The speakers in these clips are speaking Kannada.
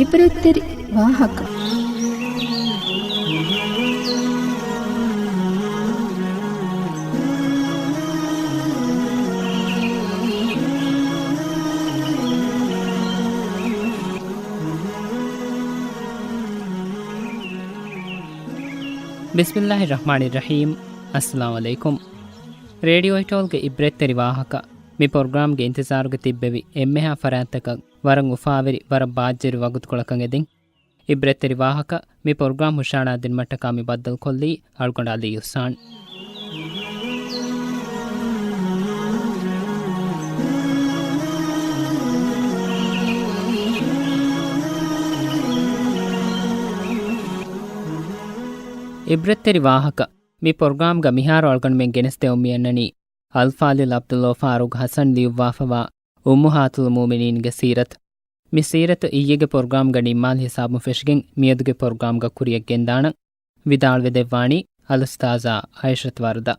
ಇಬ್ರಿತ್ತರಿ ವಾಹಕ ಬಿಸ್ಮಿಲ್ಲಾಹಿರ್ ರಹ್ಮಾನಿರ್ ರಹೀಂ. ಅಸ್ಸಲಾಮು ಅಲೈಕುಂ. ರೇಡಿಯೋ ಇಟೋಲ್ಗೆ ಇಬ್ರೆತ್ತರಿ ವಾಹಕ ಮಿ ಪ್ರೋಗ್ರಾಮ್ಗೆ ಇಂತಿಜಾರುಗೆ ತಿಬ್ಬೆವಿ ಎಮ್ಮೆಹಾ ಫರಾಂತಕ ವರಂ ಉಫಾವೆರಿ ವರ ಬಾಜ್ಜೆರಿ ವಗುತ್ಕೊಳಕಂ ಎದಿಂ ಇಬ್ರೆತ್ತರಿ ವಾಹಕ ಮಿ ಪ್ರೋಗ್ರಾಮ್ ಹುಷಾಣಾ ದಿನ್ ಮಟ್ಟಕ ಮಿ ಬದ್ದಲ್ ಕೊಲ್ಲಿ ಅಳ್ಕೊಂಡ ಅಲಿ ಯುಸಾನ್. ಇಬ್ರೆತ್ತರಿ ವಾಹಕ ಮಿ ಪ್ರೋಗ್ರಾಮ್ಗ ಮಿಹಾರು ಅಳ್ಕೊಂಡ್ ಮೆಂ ಗೆನೆಸ್ತೆ ಒಮ್ಮಿಯನ್ನನಿ ಅಲ್ಫಾಲಿಲ್ ಅಬ್ದುಲ್ಲೋ ಫಾರೂಕ್ ಹಸನ್ ಲಿವ್ವಾಫವಾ ಉಮ್ಮುಹಾತುಲ್ ಮೂಮಿನೀನ್ಗೆ ಸೀರತ್ ಮಿ ಸೀರತ್ ಈಯೆಗೆ ಪ್ರೋಗ್ರಾಮ್ಗ ನಿಮ್ಮಾಲ್ ಹಿಸಾಬು ಫೆಶ್ಗೆಂ ಮಿಯದುಗೆ ಪ್ರೋಗ್ರಾಮ್ಗ ಕುರಿಯಗ್ಗೆಂದಾಣ ವಿದಾಳ್ವೆ ದೆವ್ವಾಣಿ ಅಲುಸ್ತಾಜಾ ಐಷತ್ ವರ್ದ.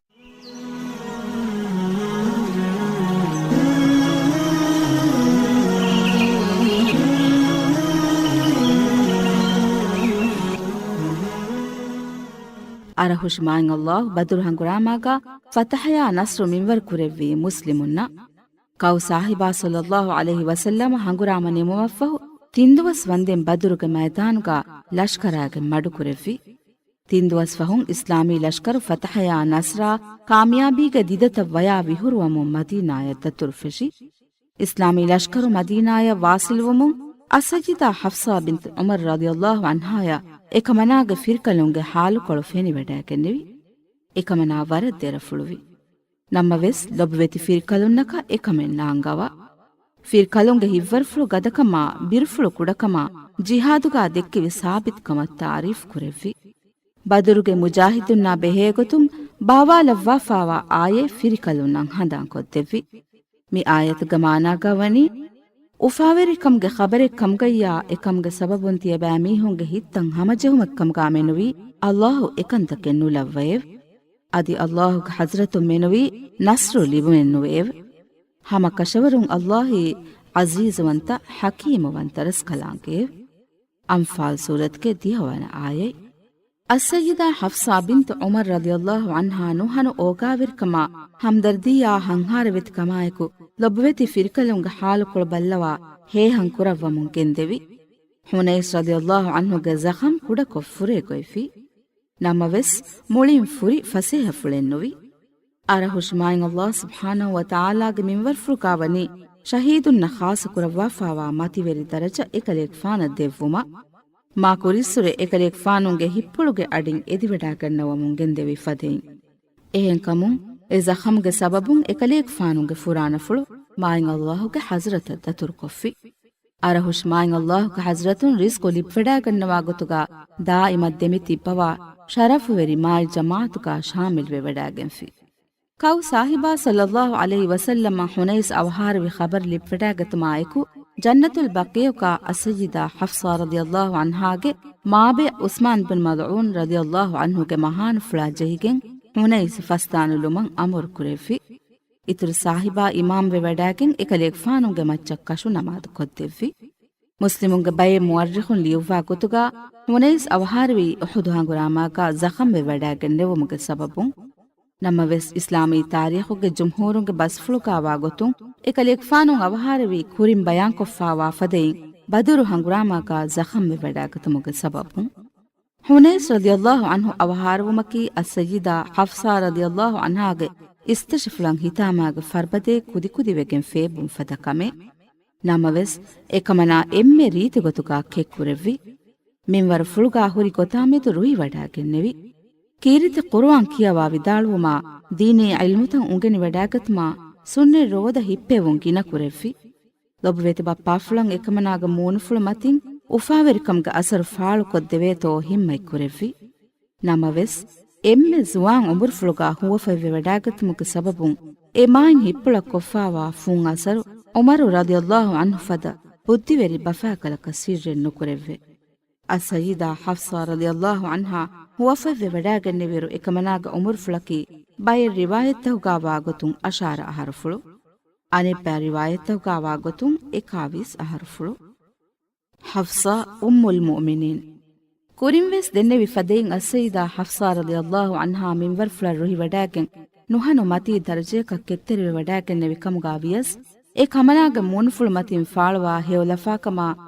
ಅರಹುಷ್ಮಾಂಗ್ ಅಲ್ಲಾಹ್ ಬದುರು ಹಂಗುರಾಮಾಗ ಫತಹಯ ನಸ್ರು ಮಿಂವರ್ ಕುರೆವ್ವಿ ಮುಸ್ಲಿಮುನ್ನ ಕೌ ಸಾಹಿಬಾ ಸಲ್ಲಲ್ಲಾಹು ಅಲೈಹಿ ವಸಲ್ಲಮ ಹಂಗುರಾಮ ನಿಮುವಫಹು ತಿಂದುವಸ್ ವಂದೆಂ ಬದುರುಗೆ ಮೈದಾನುಗ ಲಷ್ಕರಾಗೆ ಮಡು ಕುರೆವ್ವಿ ತಿಂದುವಸ್ ಫಹುಂ ಇಸ್ಲಾಮಿ ಲಷ್ಕರು ಫತಹಯ ನಸ್ರಾ ಕಾಮಿಯಾಬಿಗೆ ದಿದತ ವಯಾ ವಿಹುರುವಮು ಮದೀನಾಯ ದತುರ್ಫೆಶಿ ಇಸ್ಲಾಮಿ ಲಷ್ಕರು ಮದೀನಾಯ ವಾಸಿಲುವಮು ಅಸಜಿದಾ ಹಫ್ಸಾ ಬಿಂತ್ ಉಮರ್ ರದಿಯಲ್ಲಾಹು ಅನ್ಹಾಯ ಎಕಮನಾಗ ಫಿರ್ಕಲುಂಗೆ ಹಾಲು ಕೊಳು ಫೆನಿ ವೆಡಾಗೆನ್ನೆವಿ ಎಕಮನಾ ವರದ್ದೆರ ಫುಳುವಿ ನಮ್ಮ ವೆಸ್ ಲೊಬ್ವೆತಿ ಫಿರ್ಕಲುನ್ನಕ ಎಕಮೆನ್ ನಾಂಗವ ಫಿರ್ಕಲುಂಗೆ ಹಿವ್ವರ್ಫುಳು ಗದಕಮ ಬಿರುಫುಳು ಕುಡಕಮ ಜಿಹಾದುಗಾ ದೆಕ್ಕಿವಿ ಸಾಬಿತ್ ಕಮ ತಾರೀಫ್ ಕುರೆವ್ವಿ ಬದುರುಗೆ ಮುಜಾಹಿದುನ್ನಾ ಬೆಹೇಗೊತುಂ ಬಾವಾಲವ್ವಾಫಾವಾ ಆಯೆ ಫಿರ್ಕಲುನ್ನಂ ಹಂದಾಂ ಕೊದ್ದೆವ್ವಿ ಮಿ ಆಯತ್ ಗಮಾನಾಗವನಿ ಉಫಾವೆರಿಕಂಗೆ ಖಬರೆ ಕಮ್ಗಯ್ಯಾ ಎಕಂಗೆ ಸಬಬುಂತಿಯ ಬ್ಯಾಮೀಹುಂಗೆ ಹಿತ್ತಂ ಹಮಜಹುಮಕ್ಕಂಗಾ ಮೆನುವಿ ಅಲ್ಲಾಹು ಎಕಂತಕ್ಕೆ ನುಲವ್ವೇವ್ ಅದಿ ಅಲ್ಲಾಹುಗೆ ಹಜ್ರತು ಮೆನುವಿ ನಸ್ರು ಲಿಬುಮೆನ್ನುವೇವ್ ಹಮ ಕಶವರುಂ ಅಲ್ಲಾಹಿ ಅಜೀಜುವಂತ ಹಕೀಮುವಂತ ರಸ್ಕಲಾಂಗೇವ್. ಅಂಫಾಲ್ ಸೂರತ್ಗೆ ದಿಹವನ ಆಯೈ ಅಸ್ಸಯ್ಯಿದಾ ಹಫ್ಸಾ ಬಿಂತ್ ಉಮರ್ ರದಿಯಲ್ಲಾಹು ಅನ್ಹಾ ನುಹನು ಓಗಾವಿರ್ಕಮ ಹಮ್ದರ್ದಿಯಾ ಹಂಹಾರವೆತ್ ಕಮಾಯಕು ಲೊಬ್ವೆತಿ ಫಿರ್ಕಲುಂಗ ಹಾಲುಕೊಳು ಬಲ್ಲವಾ ಹೇ ಹಂಕುರವ್ವಮುಂ ಗೆಂದೆವಿ. ಹುನೈಸ್ ರದಿಯಲ್ಲಾಹು ಅನ್ಹುಗೆ ಜಖಂ ಕುಡಕೊ ಫುರೆ ಗೊಯ್ಫಿ ನಮ್ಮ ವೆಸ್ ಮುಳಿಂ ಫುರಿ ಫಸೇಹ ಫುಳೆನ್ನುವಿ. ಅರಹುಷ್ಮಾಯಿಂ ಅಲ್ಲಾಹ್ ಸುಬ್ಹಾನಹು ವ ತಆಲಾಗೆ ಮಿಂವರ್ ಫುರುಕಾವನಿ ಶಹೀದುನ್ನ ಖಾಸ ಕುರವ್ವಾಫಾವಾ ಮತಿವೆರಿ ದರಜ ಎಕಲೇಕ್ ಫಾನ ದೆವ್ವುಮ ಮಾ ಕುರಿಸ್ಸುರೆ ಎಕಲೇಕ್ ಫಾನುಂಗೆ ಹಿಪ್ಪುಳುಗೆ ಅಡಿಂ ಎದಿವೆಡಾಗನ್ನವಮುಂ ಗೆಂದೆವಿ ಫದೇಂ ಎಹೆಂ ಕಮುಂ ಎ ಜಖಮ್ಗೆ ಸಬಬುಂ ಎಕಲೇಕ್ ಫಾನುಂಗೆ ಫುರಾನಫುಳು ಮಾಯಿಂ ಅಲ್ಲಾಹುಗೆ ಹಜ್ರತ ದತುರ್ಕೊಫ್ಫಿ. ಅರಹುಷ್ಮಾಯಿಂ ಅಲ್ಲಾಹುಗೆ ಹಜ್ರತುನ್ risk ಲಿಪ್ವೆಡಾಗನ್ನವಾ ಗೊತುಗ ದಾಯಿಮತ್ ದೆಮಿತಿಪ್ಪವಾ ಶರಫುವೆರಿ Mayi ಜಮಾತುಗ ಶಾಮಿಲ್ವೆ ವೆಡಾಗೆಂಫಿ. ಕೌ ಸಾಹಿಬಾ ಸಲ್ಲಲ್ಲಾಹು ಅಲೈಹಿ ವಸಲ್ಲಮ ಹುನೈಸ್ ಅವಹಾರವಿ ಖಬರ್ ಲಿಪ್ವೆಡಾಗತುಮಾಯಕು ಜನ್ನತುಲ್ ಬಕಿಯುಕ ಅಸಯ್ಯಿದಾ ಹಫ್ಸಾ ರದಿಯಲ್ಲಾಹು ಅನ್ಹಾಗೆ ಮಾಬೆ ಉಸ್ಮಾನ್ ಬಿನ್ ಮದ್ಊನ್ ರದಿಯಲ್ಲಾಹು ಅನ್ಹುಗೆ ಮಹಾನ್ ಫುಳಾ ಜಹಿಗೆಂ ಹುನೈಸ್ ಫಸ್ತಾನುಲುಮಂ ಅಮುರ್ ಕುರೆವ್ವಿ. ಇತುರು ಸಾಹಿಬಾ ಇಮಾಮ್ವೆ ವೆಡಾಗೆಂ ಎಕಲೇಕ್ ಫಾನುಂಗೆ ಮಚ್ಚಕ್ ಕಶು ನಮಾದು ಕೊದ್ದೆವ್ವಿ. ಮುಸ್ಲಿಮುಂಗೆ ಬಯೆ ಮುವರ್ರಿಖುನ್ ಲಿಯುವ್ವಾ ಗೊತುಗ ಹುನೈಸ್ ಅವಹಾರವಿ ಉಹುದು ಹಂಗುರಾಮಾಗ ಜಖಂವೆ ವೆಡಾಗೆನ್ ನೆವುಮುಗೆ ಸಬಬುಂ ನಮ್ಮ ವೆಸ್ ಇಸ್ಲಾಮಿ ತಾರೀಖುಗೆ ಜುಮ್ಹೂರುಂಗೆ ಬಸ್ಫುಳುಕಾವಾ ಗೊತುಂ ಎಕಲೇಕ್ ಫಾನುಂ ಅವಹಾರವಿ ಕುರಿಂ ಬಯಾನ್ ಕೊಫ್ಫಾವಾ ಫದೆಯಿಂ ಬದುರು ಹಂಗುರಾಮಾಗ ಜಖಂವೆ ವೆಡಾಗತುಮುಗೆ ಸಬಬುಂ ಹುನೈಸ್ ರದಿಯಲ್ಲಾಹು ಅನ್ಹು ಅವಹಾರವುಮಕಿ ಅಸ್ಸಯ್ಯಿದಾ ಹಫ್ಸಾ ರದಿಯಲ್ಲಾಹು ಅನ್ಹಾಗೆ ಇಸ್ತಶಫುಲಂ ಹಿತಾಮಾಗ ಫರ್ಬದೆ ಕುದಿವೆಗೆಂ ಫೇಬುಂ ಫದಕಮೆ ನಮ್ಮ ವೆಸ್ ಎಕಮನಾ ಎಮ್ಮೆ ರೀತಿ ಗೊತುಗ ಕೆಕ್ಕುರೆವ್ವಿ ಮಿಂವರ ಫುಳುಗಾ ಹುರಿ ಗೊತಾಮೆದು ರುಹಿ ವಡಾಗೆನ್ನೆವಿ. ಕೀರಿತಿ ಕುರ್ಆನ್ ಕಿಯವಾ ವಿದಾಳುವುಮಾ ದೀನೇ ಇಲ್ಮುತಂ ಉಂಗೆನಿ ವಡಾಗತ್ಮಾ ಸುನ್ನೆ ರೋದ ಹಿಪ್ಪೆವುಂ ಗಿನ ಕುರೆವ್ವಿ. ಲೊಬ್ವೆತಿ ಬಪ್ಪಾಫುಳಂ ಎಕಮನಾಗ ಮೂನುಫುಳು ಮತಿಂ ಉಫಾವೆರಿಕಂಗ ಅಸರು ಫಾಳು ಕೊದ್ದೆವೇತೋ ಹಿಮ್ಮೈ ಕುರೆವ್ವಿ. ನಮ್ಮ ವೆಸ್ ಎಮ್ಮೆ ಜುವಾನ್ ಉಮುರ್ಫುಳುಗಾ ಹುವಫೆವ್ವೆ ವಡಾಗತ್ಮುಗೆ ಸಬಬುಂ ಎ ಮಾಯಿನ್ ಹಿಪ್ಪುಳ ಕೊಫ್ಫಾವಾ ಫುಂ ಅಸರು ಉಮರು ರದಿಯಲ್ಲಾಹು ಅನ್ಹು ಫದ ಬುದ್ಧಿವೆರಿ ಬಫಾಕಲಕ ಸೀರ್ರೆನ್ ನುಕುರೆವ್ವೆ. ಅಸಯ್ಯಿದಾ ಹಫ್ಸಾ ರಲಿಯಲ್ಲಾಹು ಅನ್ಹಾ ಹುವಫವ್ವೆ ವಡಾಗನ್ನೆವಿರು ಎಕಮನಾಗ ಉಮುರ್ ಫುಳಕಿ ಬಯ ರಿವಾಯತ್ತಹುಗಾವಾ ಗೊತುಂ ಅಶಾರ ಅಹರುಫುಳು ಅನೆಬ್ಬ ರಿವಾಯತ್ತಹುಗಾವಾ ಗೊತುಂ ಎಕಾವೀಸ್ ಅಹರುಫುಳು. ಹಫ್ಸಾ ಉಮ್ಮುಲ್ ಮುಅ್ಮಿನೀನ್ ಕುರಿಂವೆಸ್ ದೆನ್ನೆವಿ ಫದೆಯಿನ್ ಅಸಯ್ಯಿದಾ ಹಫ್ಸಾ ರಲಿಯಲ್ಲಾಹು ಅನ್ಹಾ ಮಿಂವರ್ ಫುಳ ರುಹಿ ವಡಾಗೆನ್ ನುಹನು ಮತಿ ದರ್ಜೆಕ ಕೆತ್ತೆರಿವೆ ವಡಾಗೆನ್ನೆವಿ ಕಮುಗಾವಿಯಸ್ ಎ ಕಮನಾಗ ಮೂನುಫುಳು ಮತಿನ್ ಫಾಳುವಾ ಹೇವಲಫಾಕಮ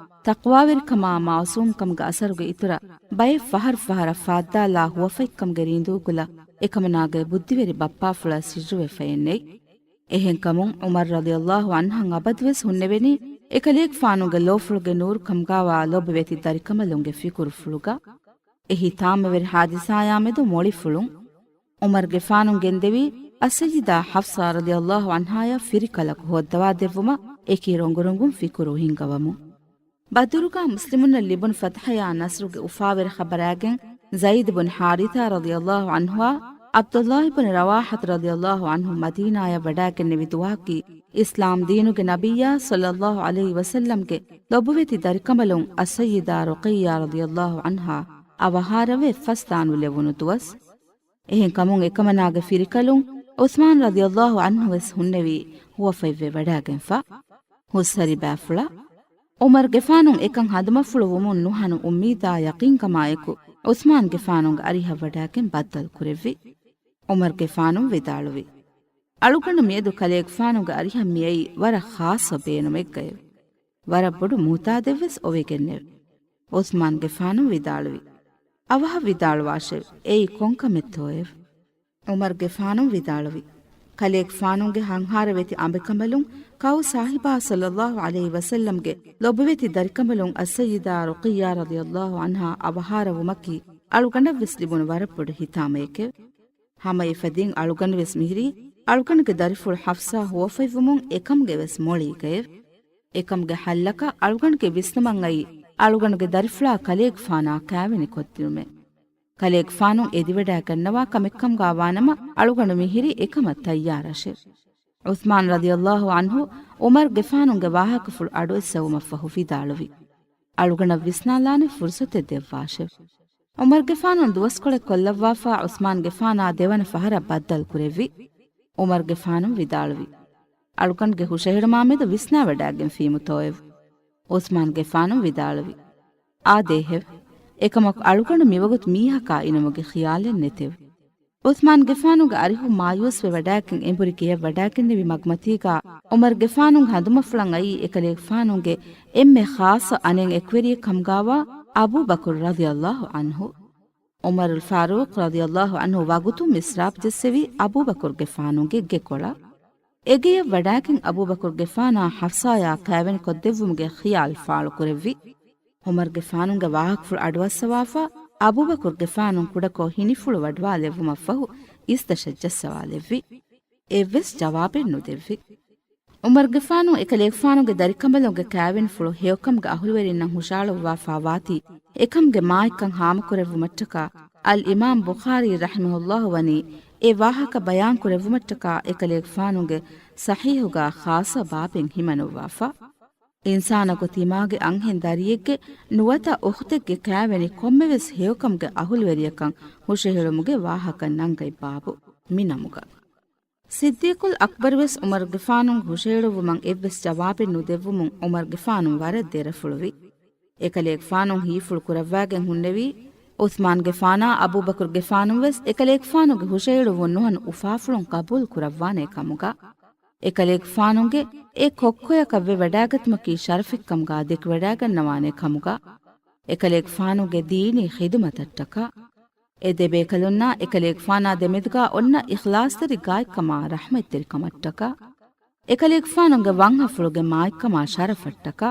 ತಕ್ವಾವೆರಿಕಮ ಮಾಸೂಮ್ಕಮ್ಗ ಅಸರುಗೆ ಇತುರ ಬಯ ಫಹರ್ ಫಾದ್ದಾಲಾ ಹುವಫೈಕ್ಕಮ್ಗೆ ರೀಂದೂಗುಲ ಎಕಮನಾಗೆ ಬುದ್ಧಿವೆರಿ ಬಪ್ಪಾಫುಳ ಸಿಜುವೆ ಫೆಯನ್ನೆಯ್. ಎಹೆನ್ ಕಮುಂ ಉಮರ್ ರಲಿಯಲ್ಲಾಹು ಅನ್ಹಂ ಅಬದ್ವೆಸ್ ಹುನ್ನೆವೆನಿ ಎಕಲೇಕ್ ಫಾನುಗೆ ಲೋಫುಳುಗೆ ನೂರು ಕಮ್ಗಾವಾ ಲೊಬ್ಬವೆತಿ ದರಿಕಮಲುಂಗೆ ಫಿಕುರುಫುಳುಗ ಎಹಿ ತಾಮವೆರಿ ಹಾದಿಸಾಯಾಮೆದು ಮೊಳಿಫುಳುಂ ಉಮರ್ಗೆ ಫಾನುಂಗೆಂದೆವಿ ಅಸಯ್ಯಿದಾ ಹಫ್ಸಾ ರಲಿಯಲ್ಲಾಹು ಅನ್ಹಾಯ ಫಿರಿಕಲಕು ಹೊದ್ದವಾ ದೆವ್ವುಮ ಏಕಿ ರೊಂಗುರೊಂಗುಂ ಫಿಕುರು ಹಿಂಗವಮು. ಬದುರುಗಾ ಮುಸ್ಲಿಮುನ್ನ ಲಿಬುನ್ ಫತ್ಹಯಾ ನಸ್ರುಗೆ ಉಫಾವೆರ ಖಬರಾಗೆನ್ ಝೈದ್ ಬುನ್ ಹಾರಿಥಾ ರಲಿಯಲ್ಲಾಹು ಅನ್ಹುವಾ ಅಬ್ದುಲ್ಲಾಹ್ ಬುನ್ ರವಾಹತ್ ರಲಿಯಲ್ಲಾಹು ಅನ್ಹು ಮದೀನಾಯ ವಡಾಗೆನ್ ನೆವಿದುವಾಕಿ ಇಸ್ಲಾಂ ದೀನುಗೆ ನಬಿಯ್ಯಾ ಸಲ್ಲಲ್ಲಾಹು ಅಲೈಹಿ ವಸಲ್ಲಂಗೆ ಲೊಬ್ಬುವೆತಿ ದರಿಕಮಲುಂ ಅಸಯ್ಯಿದಾ ರುಕಯ್ಯಾ ರಲಿಯಲ್ಲಾಹು ಅನ್ಹಾ ಅವಹಾರವೆ ಫಸ್ತಾನು ಲೆವುನು ತುವಸ್. ಎಹೆನ್ ಕಮುಂ ಎಕಮನಾಗೆ ಫಿರಿಕಲುಂ ಉಸ್ಮಾನ್ ರಲಿಯಲ್ಲಾಹು ಅನ್ಹು ವೆಸ್ ಹುನ್ನೆವಿ ಹುವಫೈವೆ ವಡಾಗೆನ್ ಫಾ ಹುಸ್ಸರಿ ಬ್ಯಾಫುಳ ಉಮರ್ ಗೆಫಾನುಂ ಎಕಂ ಹದಮಫುಳು ವುಮುನ್ ನುಹನು ಉಮ್ಮೀದಾ ಯಕೀನ್ ಕಮಾಯಕು ಉಸ್ಮಾನ್ ಗೆಫಾನುಂಗ ಅರಿಹ ವಡಾಗೆನ್ ಬದ್ದಲ್ ಕುರೆವ್ವಿ. ಉಮರ್ ಗೆಫಾನುಂ ವಿದಾಳುವಿ ಅಳುಗಂಡು ಮಿಯದು ಕಲೆಯಗ್ ಫಾನುಂಗ ಅರಿಹ ಮಿಯೈ ವರ ಖಾಸ ಬೇನುಮೆಗ್ಗಯು ವರ ಬೊಡು ಮೂತಾದೆವ್ವೆಸ್ ಒವೆಗೆನ್ನೆವು. ಉಸ್ಮಾನ್ ಗೆಫಾನುಂ ವಿದಾಳುವಿ ಅವಹ ವಿದಾಳುವಾಶೆವ್ ಏಯಿ ಕೊಂಕಮೆತ್ತೋಯೆವ್. ಉಮರ್ ಗೆಫಾನುಂ ವಿದಾಳುವಿ ಕಲೆಯಗ್ ಫಾನುಂಗೆ ಹಂಹಾರವೆತಿ ಅಂಬೆಕಮಲುಂ ಕೌ ಸಾಹಿಬಾ ಸಲ್ಲಲ್ಲಾಹು ಅಲೈಹಿ ವಸಲ್ಲಂಗೆ ಲೊಬ್ಬವೆತಿ ದರಿಕಮಲುಂ ಅಸಯ್ಯಿದಾ ರುಕಯ್ಯಾ ರಲಿಯಲ್ಲಾಹು ಅನ್ಹಾ ಅವಹಾರವುಮಕಿ ಅಳುಗಂಡವೆಸ್ ಲಿಬುನು ವರಪೊಡು ಹಿತಾಮಯಕೆ ಹಮ ಇಫದಿನ್ ಅಳುಗಂಡವೆಸ್ ಮಿಹಿರಿ ಅಳುಗಂಡಗೆ ದರಿಫುಳು ಹಫ್ಸಾ ಹುವಫೈವುಮುಂ ಎಕಮ್ಗೆ ವೆಸ್ ಮೊಳೀಗಯೆವ್. ಎಕಮ್ಗೆ ಹಲ್ಲಕ ಅಳುಗಂಡಗೆ ವಿಸ್ನಮಂ ಅಯಿ ಅಳುಗಂಡಗೆ ದರಿಫುಳಾ ಕಲೆಯಗ್ ಫಾನಾ ಕ್ಯಾವೆನಿ ಕೊತ್ತಿರುಮೆ ಕಲೆಯಗ್ ಫಾನುಂ ಎದಿವೆಡಾಗನ್ನವಾ ಕಮೆಕ್ಕಂಗಾವಾನಮ ಅಳುಗಂಡು ಮಿಹಿರಿ ಎಕಮ ತಯ್ಯಾರಶೆ. ಉಸ್ಮಾನ್ ರಲಿಯಲ್ಲಾಹು ಅನ್ಹು ಉಮರ್ ಗೆಫಾನುಂಗೆ ವಾಹಕಫುಳು ಅಡುವೆಸ್ಸವುಮಫಹು ವಿದಾಳುವಿ ಅಳುಗಣ ವಿಸ್ನಾಲಾನೆ ಫುರ್ಸತೆ ದೆವ್ವಾಶೆ. ಉಮರ್ ಗೆಫಾನುನ್ ದುವಸ್ಕೊಳೆ ಕೊಲ್ಲವ್ವಾಫಾ ಉಸ್ಮಾನ್ ಗೆಫಾನಾ ದೆವನ ಫಹರ ಬದ್ದಲ್ ಕುರೆವ್ವಿ. ಉಮರ್ ಗೆಫಾನುಂ ವಿದಾಳುವಿ ಅಳುಗಂಡ್ಗೆ ಹುಷೆಹಿಡಮಾಮೆದು ವಿಸ್ನಾ ವಡಾಗೆನ್ ಫೀಮು ತೋಯೆವ್. ಉಸ್ಮಾನ್ ಗೆಫಾನುಂ ವಿದಾಳುವಿ ಆ ದೇಹೆವ್ ಎಕಮಕ್ ಅಳುಗಂಡು ಮಿವಗುತ್ ಮೀಹಕಾ ಇನಮುಗೆ ಖಿಯಾಲೆನ್ ನೆತೆವ್. ಉಸ್ಮಾನ್ ಗೆಫಾನುಗ ಅರಿಹು ಮಾಯೂಸ್ವೆ ವಡಾಕೆನ್ ಎಂಬುರಿಕೆಯ ವಡಾಕೆನ್ನೆವಿ ಮಗ್ಮತೀಗಾ ಉಮರ್ ಗೆಫಾನುಂಗ್ ಹದುಮಫುಳಂ ಅಯಿ ಎಕಲೆ ಗೆಫಾನುಂಗೆ ಎಮ್ಮೆ ಖಾಸ ಅನೆನ್ ಎಕ್ವೆರಿಯ ಕಮ್ಗಾವಾ ಅಬೂ ಬಕರ್ ರಲಿಯಲ್ಲಾಹು ಅನ್ಹು. ಉಮರುಲ್ ಫಾರೂಕ್ ರಲಿಯಲ್ಲಾಹು ಅನ್ಹು ವಗುತು ಮಿಸ್ರಾಬ್ ಜೆಸ್ಸೆವಿ ಅಬೂ ಬಕರ್ ಗೆಫಾನುಂಗೆ ಗೆಕೊಳ ಎಗೆಯ ವಡಾಕೆನ್ ಅಬೂ ಬಕರ್ ಗೆಫಾನಾ ಹಫ್ಸಾಯಾ ಕ್ಯಾವೆನ್ ಕೊದ್ದೆವ್ವುಮ್ಗೆ ಖಿಯಾಲ್ ಫಾಳು ಕುರೆವ್ವಿ. ಉಮರ್ ಗೆಫಾನುಂಗೆ ವಾಹಕ್ಫುಳು ಅಡುವಸ್ಸವಾಫಾ ಅಬೂ ಬಕರ್ ಗೆಫಾನುಂ ಕುಡಕೋ ಹಿನಿಫುಳು ವಡ್ವಾ ಲೆವ್ವುಮಫಹು ಇಸ್ತಶಜ್ಜಸ್ಸವಾಲೆವ್ವಿ ಎವ್ವೆಸ್ ಜವಾಬೆನ್ ನುದೆವ್ವಿ. ಉಮರ್ ಗೆಫಾನು ಎಕಲೆ ಗೆಫಾನುಗೆ ದರಿಕಂಬಲೊಂಗೆ ಕ್ಯಾವೆನ್ ಫುಳು ಹೇವಕಮ್ಗೆ ಅಹುಳುವೆರಿನ್ನಂ ಹುಷಾಳುವಾಫಾ ವಾತಿ ಎಕಮ್ಗೆ ಮಾಯ್ಕಂ ಹಾಮಕುರೆವ್ವುಮಟ್ಟಕ ಅಲ್ ಇಮಾಮ್ ಬುಖಾರಿ ರಹಿಮಹುಲ್ಲಾಹು ವನಿ ಎ ವಾಹಕ ಬಯಾನ್ ಕುರೆವ್ವುಮಟ್ಟಕ ಎಕಲೆ ಗೆಫಾನುಗೆ ಸಹೀಹುಗಾ ಖಾಸ ಬಾಬೆನ್ ಹಿಮನುವಾಫಾ ಇನ್ಸಾನಗು ತಿಮಾಗೆ ಅಂಹೆನ್ ದರಿಯೆಗ್ಗೆ ನುವತ ಉಖ್ತೆಗ್ಗೆ ಕ್ಯಾವೆನಿ ಕೊಮ್ಮೆವೆಸ್ ಹೇವಕಮ್ಗೆ ಅಹುಳುವೆರಿಯಕಂ ಹುಷೆಹಿಳುಮುಗೆ ವಾಹಕ ನಂಗೈ ಬಾಬು ಮಿನಮುಗ. ಸಿದ್ದೀಕುಲ್ ಅಕ್ಬರ್ವೆಸ್ ಉಮರ್ ಗೆಫಾನುಂಗ್ ಹುಷೆಹಿಳುವುಮಂ ಎವ್ವೆಸ್ ಜವಾಬೆನ್ ನುದೆವ್ವುಮುಂ ಉಮರ್ ಗೆಫಾನುಂ ವರದ್ ದೆರಫುಳುವಿ. ಎಕಲೆ ಗೆಫಾನುಂ ಹೀಫುಳು ಕುರವ್ವಾಗೆನ್ ಹುನ್ನೆವಿ. ಉಸ್ಮಾನ್ ಗೆಫಾನಾ ಅಬೂ ಬಕರ್ ಗೆಫಾನುಂ ವೆಸ್ ಎಕಲೆ ಗೆಫಾನುಗೆ ಹುಷೆಹಿಳುವುನ್ ನುಹನು ಉಫಾಫುಳುಂ ಕಬೂಲ್ ಕುರವ್ವಾನೆ ಕಮುಗ. ಎಕಲೆ ಗೆಫಾನುಂಗೆ ಎ ಕೊಕ್ಕೊಯಕವ್ವೆ ವಡಾಗತ್ಮಕಿ ಶರಫಿಕ್ಕಮ್ಗಾ ದೆಕ್ ವಡಾಗನ್ನವಾನೆ ಕಮುಗ. ಎಕಲೆ ಗೆಫಾನುಗೆ ದೀನಿ ಖಿದುಮತಟ್ಟಕ ಎ ದೆಬೇಕಲುನ್ನ ಎಕಲೆ ಗೆಫಾನಾ ದೆಮೆದುಗಾ ಒನ್ನ ಇಖ್ಲಾಸ್ತರಿ ಗಾಯ್ಕಮಾ ರಹ್ಮೆತ್ತೆರಿ ಕಮಟ್ಟಕ ಎಕಲೆ ಗೆಫಾನುಂಗೆ ವಂಹಫುಳುಗೆ ಮಾಯ್ಕಮಾ ಶರಫಟ್ಟಕ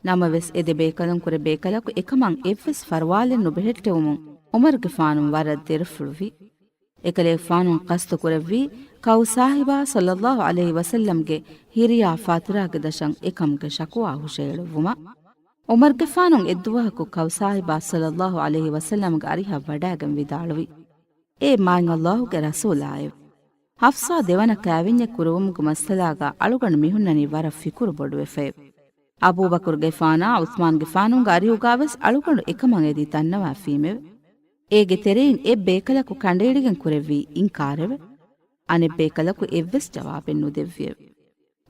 ನಮವೆಸ್ ಎ ದೆಬೇಕಲುಂ ಕುರೆ ಬೇಕಲಕು ಎಕಮಂ ಎವ್ವೆಸ್ ಫರ್ವಾಲೆನ್ ನುಬೆහෙಟ್ಟೆವುಮುಂ ಉಮರ್ ಗೆಫಾನುಂ ವರದ್ ದೆರಫುಳುವಿ. ಎಕಲೆ ಗೆಫಾನುಂ ಕಸ್ತು ಕುರೆವ್ವಿ ಕೌ ಸಾಹಿಬಾ ಸಲ್ಲಲ್ಲಾಹು ಅಲೈಹಿ ವಸಲ್ಲಂಗೆ ಹಿರಿಯಾ ಫಾತಿರಾಗೆ ದಶಂ ಎಕಮ್ಗೆ ಶಕುವಾ ಹುಷೆಹಿಳುವುಮ. ಉಮರ್ ಗೆಫಾನುಂ ಎದ್ದುವಹಕು ಕೌ ಸಾಹಿಬಾ ಸಲ್ಲಲ್ಲಾಹು ಅಲೈಹಿ ವಸಲ್ಲಂಗೆ ಅರಿಹ ವಡಾಗೆನ್ ವಿದಾಳುವಿ ಎ ಮಾಯಿನ್ ಅಲ್ಲಾಹುಗೆ ರಸೂಲಾಯೆವ್. ಹಫ್ಸಾ ದೆವನ ಕ್ಯಾವಿನ್ಯ ಕುರುವುಮುಗು ಮಸ್ತಲಾಗ ಅಳುಗಣು ಮಿಹುನ್ನನಿ ವರ ಫಿಕುರು ಬೊಡುವೆಫೆಯ್. ಅಬೂಬಕರ್ ಗೆಫಾನಾ ಉಸ್ಮಾನ್ ಗೆಫಾನುಂಗ ಅರಿಹುಗಾವೆಸ್ ಅಳುಕೊಂಡು ಎಕಮಂಗೆದಿ ತನ್ನವಾ ಫೀಮೆವೆ ಏಗೆ ತೆರೆಯಿನ್ ಎ ಬೇಕಲಕು ಕಂಡೇಡಿಗೆನ್ ಕುರೆವ್ವಿ ಇಂಕಾರೆವೆ ಅನೆ ಬೇಕಲಕು ಎವ್ವೆಸ್ ಜವಾಬೆನ್ ನುದೆವ್ವಿಯವೆ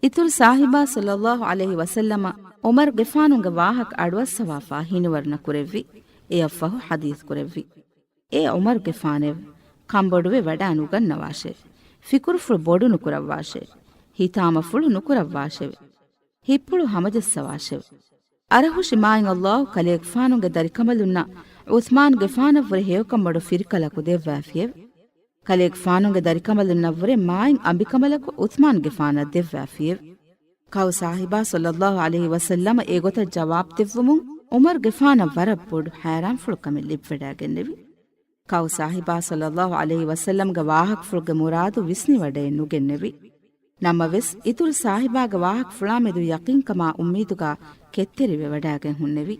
ಇತುರು ಸಾಹಿಬಾ ಸಲ್ಲಲ್ಲಾಹು ಅಲೈಹಿ ವಸಲ್ಲಮ ಉಮರ್ ಗೆಫಾನುಂಗ ವಾಹಕ ಅಡ್ವಸ್ಸವಾಫಾ ಹಿನುವರ್ನ ಕುರೆವ್ವಿ ಎ ಅಫ್ಫಹು ಹದೀಸ್ ಕುರೆವ್ವಿ ಎ ಉಮರ್ ಗೆಫಾನೆವ್ ಕಂಬೊಡುವೆ ವಡ ಅನುಗನ್ನವಾಶೆ ಫಿಕುರುಫುಳು ಬೊಡು ನುಕುರವ್ವಾಶೆ ಹಿತಾಮಫುಳು ನುಕುರವ್ವಾಶೆವೆ ಹಿಪ್ಪುಳು ಹಮಜಸ್ಸವಾಶೆವೆ ಅರಹುಶಿ ಮಾಯಿನ್ ಅಲ್ಲಾಹು ಕಲೆಗ್ಫಾನುಂಗ ದರಿಕಮಲುನ್ನ ಉಸ್ಮಾನ್ ಗೆಫಾನವ್ವರೆ ಹೇವಕಂಬಡು ಫಿರಿಕಲಕು ದೆವ್ವಾಫಿಯವೆ ಕಲೆಗ್ಫಾನುಂಗ ದರಿಕಮಲುನ್ನವ್ವರೆ ಮಾಯಿನ್ ಅಂಬಿಕಮಲಕು ಉಸ್ಮಾನ್ ಗೆಫಾನ ದೆವ್ವಾಫಿಯವೆ ಕೌ ಸಾಹಿಬಾ ಸಲ್ಲಲ್ಲಾಹು ಅಲೈಹಿ ವಸಲ್ಲಮ ಏಗೊತ ಜವಾಬ್ ತೆವ್ವುಮುಂ ಉಮರ್ ಗೆಫಾನ ವರಪ್ಪೊಡು ಹೈರಾನ್ ಫುಳುಕಮೆ ಲಿವ್ವೆಡಾಗೆನ್ನೆವಿ ಕೌ ಸಾಹಿಬಾ ಸಲ್ಲಲ್ಲಾಹು ಅಲೈಹಿ ವಸಲ್ಲಂಗ ವಾಹಕ್ ಫುಳ್ಗ ಮುರಾದು ವಿಸ್ನಿ ವಡೆ ನುಗೆನ್ನೆವಿ ನಮ್ಮ ವೆಸ್ ಇತುರು ಸಾಹಿಬಾಗ ವಾಹಕ್ ಫುಳಾಮೆದು ಯಕೀನ್ ಉಮ್ಮೀದುಗ ಕೆತ್ತೆರಿವೆ ವಡಾಗೆನ್ ಹುನ್ನೆವಿ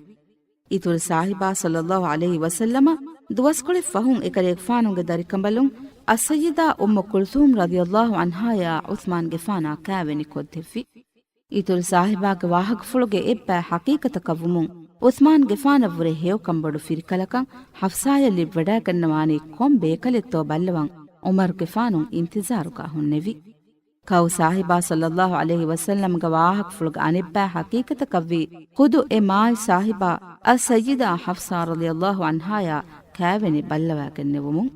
ಇತುರು ಸಾಹಿಬಾ ಸಲ್ಲಲ್ಲಾಹು ಅಲೈಹಿ ವಸಲ್ಲಮ ದುವಸ್ಕೊಳೆ ಫಹುಂ ಎಕಲೆಗ್ಫಾನುಂಗ ದರಿಕಂಬಲುಂ ಅಸಯ್ಯಿದಾ ಉಮ್ಮ ಕುಲ್ಸೂಮ್ ರದಿಯಲ್ಲಾಹು ಅನ್ಹಾಯ ಉಸ್ಮಾನ್ ಗೆಫಾನಾ ಕಾವೆನಿ ಕೊದ್ದೆವ್ವಿ ಇತುರು ಸಾಹಿಬಾಗ ವಾಹಕ್ ಫುಳುಗೆ ಎಬ್ಬ ಹಕೀಕತ ಕವ್ವುಮುಂ ಉಸ್ಮಾನ್ ಗೆಫಾನವ್ವರೆ ಹೇವ್ ಕಂಬಡು ಫಿರಿಕಲಕಂ ಹಫ್ಸಾಯಲ್ಲಿ ವಡಾಗನ್ನವಾನಿ ಕೊಂ ಬೇಕಲೆತ್ತೋ ಬಲ್ಲವಂ ಉಮರ್ ಗೆಫಾನುಂ ಇಂತಿಜಾರುಗ ಹುನ್ನೆವಿ ಕೌ ಸಾಹಿಬಾ ಸಲ್ಲಲ್ಲಾಹು ಅಲೈಹಿ ವಸಲ್ಲಂಗ ವಾಹಕ್ ಫುಳುಗ ಅನಿಬ್ಬ ಹಕೀಕತ ಕವ್ವಿ ಖುದು ಎ ಮಾಯ್ ಸಾಹಿಬಾ ಅಸಯ್ಯಿದಾ ಹಫ್ಸಾ ರದಿಯಲ್ಲಾಹು ಅನ್ಹಾಯ ಕಾವೆನಿ ಬಲ್ಲವಾಗೆನ್ನೆವುಮುಂ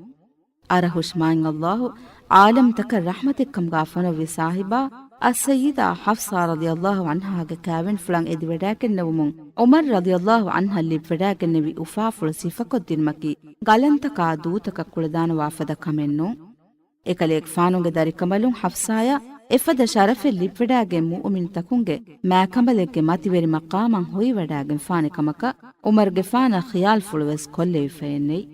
ಅರಹುಷ್ಮಾಯಿನ್ ಅಲ್ಲಾಹು ಆಲಂ ತಕ ರಹಮತಿಕ್ಕಂ ಗಾಫನವಿ ಸಾಹಿಬಾ ಅಸಯ್ಯಿದಾ ಹಫ್ಸಾ ರದಿಯಲ್ಲಾಹು ಅನ್ಹಾಗೆ ಕಾವೆನ್ ಫುಳಂ ಎದಿ ವೆಡಾಕೆನ್ನೆವುಮುಂ ಉಮರ್ ರದಿಯಲ್ಲಾಹು ಅನ್ಹಲ್ಲಿ ವೆಡಾಕೆನ್ನೆವಿ ಉಫಾಫುಳು ಸಿಫಕೊದ್ದಿನ್ಮಕಿ ಗಲಂತಕಾ ದೂತಕ ಕುಳದಾನ ವಾಫದ ಕಮೆನ್ನು ಎಕಲೇಗ್ ಫಾನುಂಗೆ ದರಿಕಮಲುಂ ಹಫ್ಸಾಯ ಎಫದ ಶರಫೆ ಲಿವ್ವೆಡಾಗೆ ಮುಅಮಿನ್ ತಕುಂಗೆ ಮ್ಯಾಕಂಬಲೆಗ್ಗೆ ಮತಿವೆರಿ ಮಕಾಮಂ ಹೊಯ್ ವೆಡಾಗೆ ಫಾನೆ ಕಮಕ ಉಮರ್ಗೆ ಫಾನ ಖಿಯಾಲ್ ಫುಳುವೆಸ್ ಕೊಲ್ಲೆವಿ ಫೆಯನ್ನೆಯ್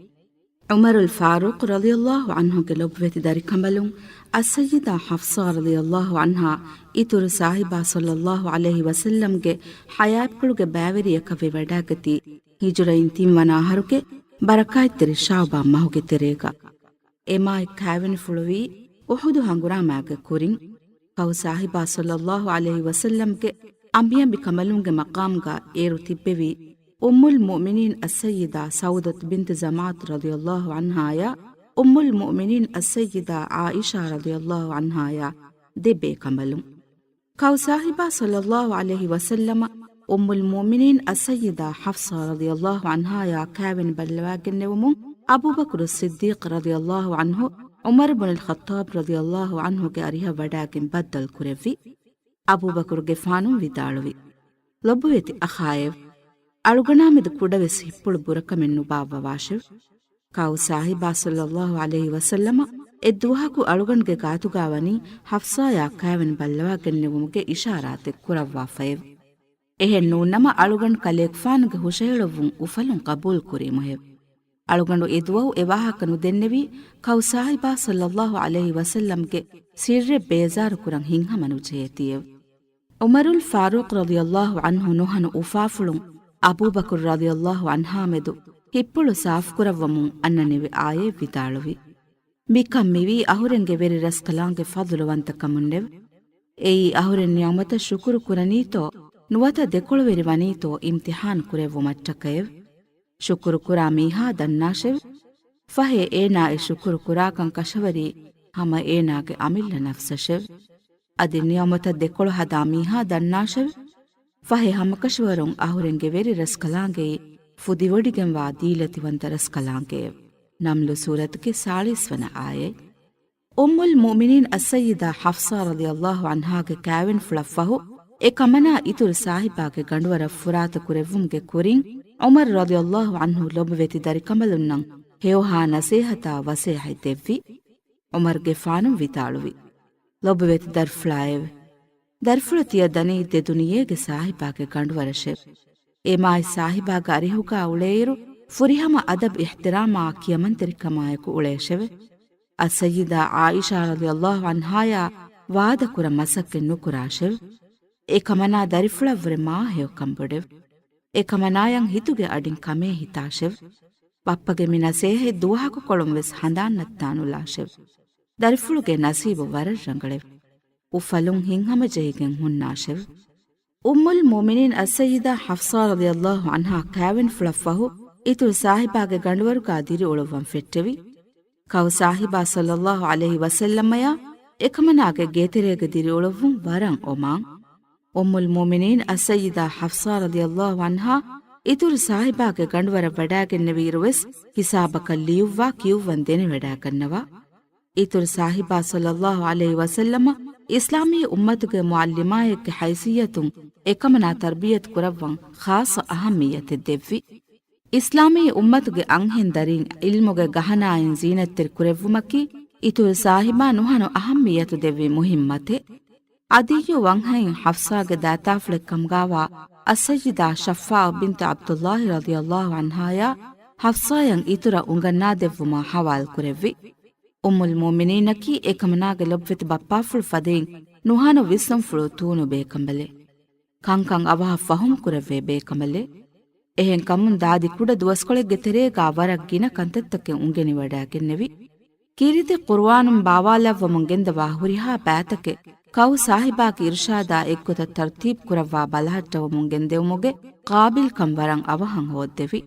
ಉಮರುಲ್ ಫಾರೂಕ್ ರದಿಯಲ್ಲಾಹು ಅನ್ಹುಗೆ ಲೊಬ್ವೆತಿ ದರಿಕಂಬಲುಂ ಅಸಯ್ಯಿದಾ ಹಫ್ಸಾ ರದಿಯಲ್ಲಾಹು ಅನ್ಹಾ ಇತುರು ಸಾಹಿಬಾ ಸಲ್ಲಲ್ಲಾಹು ಅಲೈಹಿ ವಸಲ್ಲಂಗೆ ಹಯಾತ್ಕುಳುಗೆ ಬ್ಯಾವೆರಿಯ ಕವೆ ವೆಡಾಗತಿ ಹಿಜುರೈನ್ ತಿಮ್ಮನ ಹರುಗೆ ಬರಕಾಯ್ತಿರಿ ಶಾಬಾ ಮಹುಗೆ ತೆರೇಗ ಎಮಾಯ್ ಕಾವೆನ್ ಫುಳುವಿ ಉಹುದು ಹಂಗುರಾಮಾಗ ಕುರಿಂ ಕೌ ಸಾಹಿಬಾ ಸಲ್ಲಲ್ಲಾಹು ಅಲೈಹಿ ವಸಲ್ಲಂಗೆ ಅಂಬಿಯಂಬಿ ಕಮಲುಂಗೆ ಮಕಾಮ್ಗ ಏರು ತಿಬ್ಬೆವಿ ಉಮ್ಮುಲ್ ಮುಅ್ಮಿನೀನ್ ಅಸ್ಸಯ್ಯಿದಾ ಸೌದತ್ ಬಿಂತ್ ಜಮಾತ್ ರದಿಯಲ್ಲಾಹು ಅನ್ಹಾಯ ಉಮ್ಮುಲ್ ಮುಅ್ಮಿನೀನ್ ಅಸ್ಸಯ್ಯಿದಾ ಆಯಿಷಾ ರದಿಯಲ್ಲಾಹು ಅನ್ಹಾಯ ದೆಬ್ಬೆ ಕಮಲುಂ ಕೌ ಸಾಹಿಬಾ ಸಲ್ಲಲ್ಲಾಹು ಅಲೈಹಿ ವಸಲ್ಲಮ ಉಮ್ಮುಲ್ ಮುಅ್ಮಿನೀನ್ ಅಸ್ಸಯ್ಯಿದಾ ಹಫ್ಸಾ ರದಿಯಲ್ಲಾಹು ಅನ್ಹಾಯ ಕಾವೆನ್ ಬಲ್ಲವಾಗೆನ್ನೆವುಮುಂ ಅಬೂಬಕರ್ ಸಿದ್ದೀಕ್ ರದಿಯಲ್ಲಾಹು ಅನ್ಹು ಉಮರ್ ಇಬ್ನುಲ್ ಖತ್ತಾಬ್ ರದಿಯಲ್ಲಾಹು ಅನ್ಹುಗೆ ಅರಿಹ ವಡಾಗೆನ್ ಬದ್ದಲ್ ಕುರೆವ್ವಿ ಅಬೂಬಕರ್ ಗೆಫಾನುಂ ವಿದಾಳುವಿ ಲೊಬ್ಬುವೆತಿ ಅಖಾಯವ್ ಅಳುಗಣಾಮೆದು ಕುಡವೆಸ್ ಹಿಪ್ಪುಳು ಬುರಕಮೆನ್ನು ಬಾವ ವಾಶೆವ್ ಕಾವು ಸಾಹಿಬಾ ಸಲ್ಲಲ್ಲಾಹು ಅಲೈಹಿ ವಸಲ್ಲಮ ಎದ್ದುಹಾಕು ಅಳುಗಣ್ಗೆ ಗಾತುಗಾವನಿ ಹಫ್ಸಾಯ ಕಾವೆನ್ ಬಲ್ಲವಾಗೆನ್ನೆವುಮುಗೆ ಇಶಾರಾತೆ ಕುರವ್ವಾ ಫಯವ್ ಎಹೆನ್ನೂ ನಮ ಅಳುಗಣ್ ಕಲೇಗ್ಫಾನುಗೆ ಹುಷೇಳುವುಂ ಉಫಲುಂ ಕಬೂಲ್ ಕುರಿ ಮೊಹೆವ್ ಅಳುಗಂಡು ಎದುವವು ಎವಾಹಕನು ದೆನ್ನೆವಿ ಕೌ ಸಾಹಿಬಾ ಸಲ್ಲಲ್ಲಾಹು ಅಲೈಹಿ ವಸಲ್ಲಂಗೆ ಸಿರ್ರೆ ಬೇಜಾರು ಕುರಂ ಹಿಂಹಮನು ಜೇತಿಯವ್ ಉಮರುಲ್ ಫಾರೂಕ್ ರದಿಯಲ್ಲಾಹು ಅನ್ಹು ನುಹನು ಉಫಾಫುಳುಂ ಅಬೂಬಕರ್ ರದಿಯಲ್ಲಾಹು ಅನ್ಹಾಮೆದು ಹಿಪ್ಪುಳು ಸಾಫ್ ಕುರವ್ವಮುಂ ಅನ್ನನಿವಿ ಆಯೆ ವಿತಾಳುವಿ ಮಿಕಮ್ಮಿವಿ ಅಹುರೆಂಗೆ ವೆರಿ ರಸ್ಕಲಾಂಗೆ ಫದುಲುವಂತಕಮುಂಡೆವ್ ಏಯಿ ಅಹುರೆನ್ ನ್ಯಾಮತ ಶುಕುರು ಕುರನೀತೋ ನುವತ ದೆಕೊಳುವೆರಿ ವನೀತೋ ಇಮ್ತಿಹಾನ್ ಕುರೆವ್ವು ಮಟ್ಟಕಯವ್ ಶುಕುರು ಕುರಾ ಮೀಹಾ ದನ್ನಾಶೆವ್ ಫಹೆ ಏನಾಯೆ ಶುಕುರು ಕುರಾಕಂ ಕಶವರಿ ಹಮ ಏನಾಗೆ ಅಮಿಲ್ಲ ನಫ್ಸಶೆವ್ ಅದಿ ನ್ಯಾಮತ ದೆಕೊಳು ಹದಾ ಮೀಹಾ ದನ್ನಾಶೆವ್ ಫಹೆ ಹಮ ಕಶವರುಂ ಅಹುರೆಂಗೆ ವೆರಿ ರಸ್ಕಲಾಂಗೆ ಫುದಿವಡಿಗೆಂವಾ ದೀಲತಿವಂತ ರಸ್ಕಲಾಂಗೆ ನಮ್ಲು ಸೂರತ್ಗೆ 40 ಆಯೆ ಉಮ್ಮುಲ್ ಮುಅ್ಮಿನೀನ್ ಅಸ್ಸಯ್ಯಿದಾ ಹಫ್ಸಾ ರದಿಯಲ್ಲಾಹು ಅನ್ಹಾಗೆ ಕಾವೆನ್ ಫುಳಫಹು ಎ ಕಮನಾ ಇತುರು ಸಾಹಿಬಾಗೆ ಗಂಡುವರ ಫುರಾತ ಕುರೆವ್ವುಂಗೆ ಕುರಿಂ ಉಮರ್ ರದಿಯಲ್ಲಾಹು ಅನ್ಹು ಲೊಬ್ಬವೆತಿ ದರಿಕಮಲುನ್ನಂ ಹೇವಹಾ ನಸೀಹತಾ ವಸೇಹೈ ತೆವ್ವಿ ಉಮರ್ಗೆ ಫಾನುಂ ವಿತಾಳುವಿ ಲೊಬ್ಬವೆತಿ ದರ್ಫ್ಲಾಯೆವ್ ದರ್ಫುಳತಿಯ ದನಿ ಇದ್ದೆ ದುನಿಯೇಗೆ ಸಾಹಿಬಾಗೆ ಗಂಡುವರಶೆವ್ ಎಮಾಯ್ ಸಾಹಿಬಾಗ ಅರಿಹುಗ ಉಳೇಯಿರು ಫುರಿಹಮ ಅದಬ್ ಇಹ್ತಿರಾಮಾ ಕಿಯಮಂತರಿಕಮಾಯಕು ಉಳೇಶೆವೆ ಅಸಯ್ಯಿದಾ ಆಯಿಷಾ ರದಿಯಲ್ಲಾಹು ಅನ್ಹಾಯ ವಾದಕುರ ಮಸಕ್ಕೆ ನುಕುರಾಶೆವ್ ಎ ಕಮನಾ ದರಿಫುಳವ್ವರೆ ಮಾ ಹೇವ್ ಕಂಬುಡೆವ್ ಎ ಕಮನಾಯಂ ಹಿತುಗೆ ಅಡಿನ್ ಕಮೇ ಹಿತಾಶೆವ್ ಪಪ್ಪಗೆ ಮಿನ ಸೇಹೆ ದುವಹಕು ಕೊಳಂವೆಸ್ ಹಂದಾನ್ನತ್ತಾನುಲಾಶೆವ್ ದರಿಫುಳುಗೆ ನಸೀಬು ವರ ರಂಗಳೆವ್ ಉಫಲುಂ ಹಿಂಹಮ ಜೈಗೆಂ ಹುನ್ನಾಶೆವ್ ಉಮ್ಮುಲ್ ಮೊಮಿನೀನ್ ಅಸ್ಸಯ್ಯಿದಾ ಹಫ್ಸಾ ರದಿಯಲ್ಲಾಹು ಅನ್ಹಾ ಕ್ಯಾವೆನ್ ಫುಳಫಹು ಇತುರು ಸಾಹಿಬಾಗೆ ಗಂಡುವರುಗಾ ದಿರಿ ಉಳುವಂ ಫೆಟ್ಟೆವಿ ಕವು ಸಾಹಿಬಾ ಸಲ್ಲಲ್ಲಾಹು ಅಲೈಹಿ ವಸಲ್ಲಮಯ ಎಕಮನಾಗೆ ಗೇತೆರೇಗೆ ದಿರಿ ಉಳುವುಂ ವರಂ ಒಮಾಂ ಉಮ್ಮುಲ್ ಮೊಮಿನೀನ್ ಅಸ್ಸಯ್ಯಿದಾ ಹಫ್ಸಾ ರದಿಯಲ್ಲಾಹು ಅನ್ಹಾ ಇತುರು ಸಾಹಿಬಾಗೆ ಗಂಡುವರ ವಡಾಗೆನ್ನೆವಿ ಇರುವೆಸ್ ಹಿಸಾಬಕ ಲಿಯುವ್ವಾ ಕಿಯುವ್ವನ್ ದೆನೆ ವಡಾಕನ್ನವಾ ಇತುರು ಸಾಹಿಬಾ ಸಲ್ಲಲ್ಲಾಹು ಅಲೈಹಿ ವಸಲ್ಲಮ ಇಸ್ಲಾಮೀ ಉಮ್ಮತುಗೆ ಮುಅಲ್ಲಿಮಾಯಕ್ಕೆ ಹೈಸಿಯತುಂ ಎಕಮನಾ ತರ್ಬಿಯತ್ ಕುರವ್ವಂ ಖಾಸ ಅಹಮ್ಮಿಯತೆ ದೆವ್ವಿ ಇಸ್ಲಾಮೀ ಉಮ್ಮತುಗೆ ಅಂಹೆನ್ ದರಿನ್ ಇಲ್ಮುಗೆ ಗಹನಾಯಿನ್ ಜೀನತ್ತೆರ್ ಕುರೆವ್ವುಮಕ್ಕಿ ಇತುರು ಸಾಹಿಬಾ ನುಹನು ಅಹಮ್ಮಿಯತು ದೆವ್ವಿ ಮುಹಿಮ್ಮತೆ ಅದಿಯು ವಂಹೈನ್ ಹಫ್ಸಾಗೆ ದಾತಾಫ್ಲೆಕ್ಕಂಗಾವಾ ಅಸ್ಸಯ್ಯಿದಾ ಶಫ್ಫಾ ಬಿಂತ್ ಅಬ್ದುಲ್ಲಾಹಿ ರದಿಯಲ್ಲಾಹು ಅನ್ಹಾಯ ಹಫ್ಸಾಯಂ ಇತುರ ಉಂಗನ್ನಾ ದೆವ್ವುಮ ಹವಾಲ್ ಕುರೆವ್ವಿ ಉಮ್ಮುಲ್ ಮೊಮಿನೀನಕಿ ಏಕಮನಾಗೆ ಲೊಬ್ವೆತಿ ಬಪ್ಪಾಫುಳು ಫದೇನ್ ನುಹಾನು ವಿಸ್ಸಂಫುಳು ತೂನು ಬೇಕಂಬಲೆ ಕಂಕಂ ಅವಹ ಫಹುಂ ಕುರೆವ್ವೆ ಬೇಕಂಬಲೆ ಎಹೆನ್ ಕಮ್ಮುನ್ ದಾದಿ ಕುಡ ದುವಸ್ಕೊಳೆಗ್ಗೆ ತೆರೇಗಾ ವರಕ್ ಗಿನ ಕಂತೆತ್ತಕ್ಕೆ ಉಂಗೆನಿ ವಡಾಗೆನ್ನೆವಿ ಕಿರಿತೆ ಕುರ್ವಾನುಂ ಬಾವಾಲವ್ವ ಮುಂಗೆಂದವಾ ಹುರಿಹಾ ಬ್ಯಾತಕೆ ಕವು ಸಾಹಿಬಾಗೆ ಇರ್ಷಾದಾ ಎಕ್ಕುತ ತರ್ತೀಬ್ ಕುರವ್ವಾ ಬಲಹಟ್ಟವ ಮುಂಗೆಂದೆವುಮುಗೆ ಕಾಬಿಲ್ ಕಂವರಂ ಅವಹಂ ಹೋದ್ದೆವಿ